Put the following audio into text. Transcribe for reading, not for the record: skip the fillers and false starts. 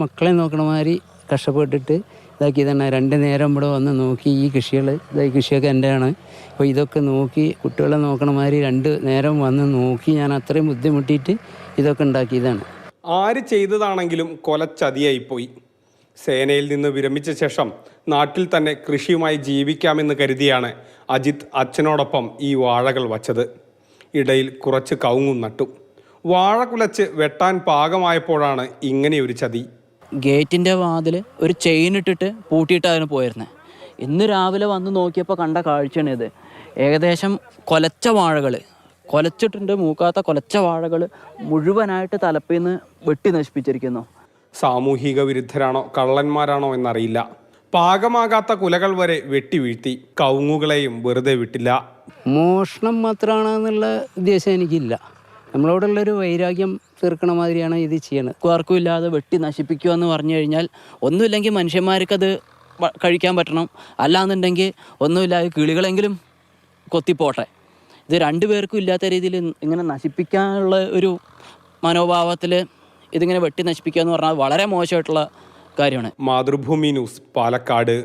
മക്കളെ നോക്കണ മാതിരി കഷ്ടപ്പെട്ടിട്ട് ഇതാക്കി തന്നെ 2 നേരം ഇവിടെ വന്ന് നോക്കി ഈ കൃഷിയൊക്കെ എൻ്റെയാണ്. അപ്പോൾ ഇതൊക്കെ നോക്കി കുട്ടികളെ നോക്കണ മാതിരി 2 നേരം വന്ന് നോക്കി ഞാൻ അത്രയും ബുദ്ധിമുട്ടിയിട്ട് ഇതൊക്കെ ഉണ്ടാക്കിയതാണ്. ആര് ചെയ്തതാണെങ്കിലും കൊലച്ചതിയായിപ്പോയി. സേനയിൽ നിന്ന് വിരമിച്ച ശേഷം നാട്ടിൽ തന്നെ കൃഷിയുമായി ജീവിക്കാമെന്ന് കരുതിയാണ് അജിത് അച്ഛനോടൊപ്പം ഈ വാഴകൾ വച്ചത്. ഇടയിൽ കുറച്ച് കവുങ്ങും നട്ടു. വാഴ കുലച്ച് വെട്ടാൻ പാകമായപ്പോഴാണ് ഇങ്ങനെയൊരു ചതി. ഗേറ്റിൻ്റെ വാതിൽ ഒരു ചെയിൻ ഇട്ടിട്ട് പൂട്ടിയിട്ടാണ് പോയിരുന്നത്. ഇന്ന് രാവിലെ വന്ന് നോക്കിയപ്പോൾ കണ്ട കാഴ്ചയാണ് ഇത്. ഏകദേശം കൊലച്ചിട്ടുണ്ട്, മൂക്കാത്ത കൊലച്ച വാഴകൾ മുഴുവനായിട്ട് തലപ്പിൽ നിന്ന് വെട്ടി നശിപ്പിച്ചിരിക്കുന്നു. സാമൂഹിക വിരുദ്ധരാണോ കള്ളന്മാരാണോ എന്നറിയില്ല. പാകമാകാത്ത കുലകൾ വരെ വെട്ടി വീഴ്ത്തി. കവുങ്ങുകളെയും വെറുതെ വിട്ടില്ല. മോഷണം മാത്രമാണെന്നുള്ള ഉദ്ദേശം എനിക്കില്ല. നമ്മളോടുള്ളൊരു വൈരാഗ്യം തീർക്കണ മാതിരിയാണ് ഇത് ചെയ്യണത്. ആർക്കും ഇല്ലാതെ വെട്ടി നശിപ്പിക്കുക എന്ന് പറഞ്ഞു കഴിഞ്ഞാൽ ഒന്നുമില്ലെങ്കിൽ മനുഷ്യന്മാർക്കത് കഴിക്കാൻ പറ്റണം, അല്ലാന്നുണ്ടെങ്കിൽ ഒന്നുമില്ലാതെ കിളികളെങ്കിലും കൊത്തിപ്പോട്ടെ. ഇത് 2 പേർക്കും ഇല്ലാത്ത രീതിയിൽ ഇങ്ങനെ നശിപ്പിക്കാനുള്ള ഒരു മനോഭാവത്തിൽ ഇതിങ്ങനെ വെട്ടി നശിപ്പിക്കുക എന്ന് പറഞ്ഞാൽ വളരെ മോശമായിട്ടുള്ള കാര്യമാണ്. മാതൃഭൂമി ന്യൂസ്, പാലക്കാട്.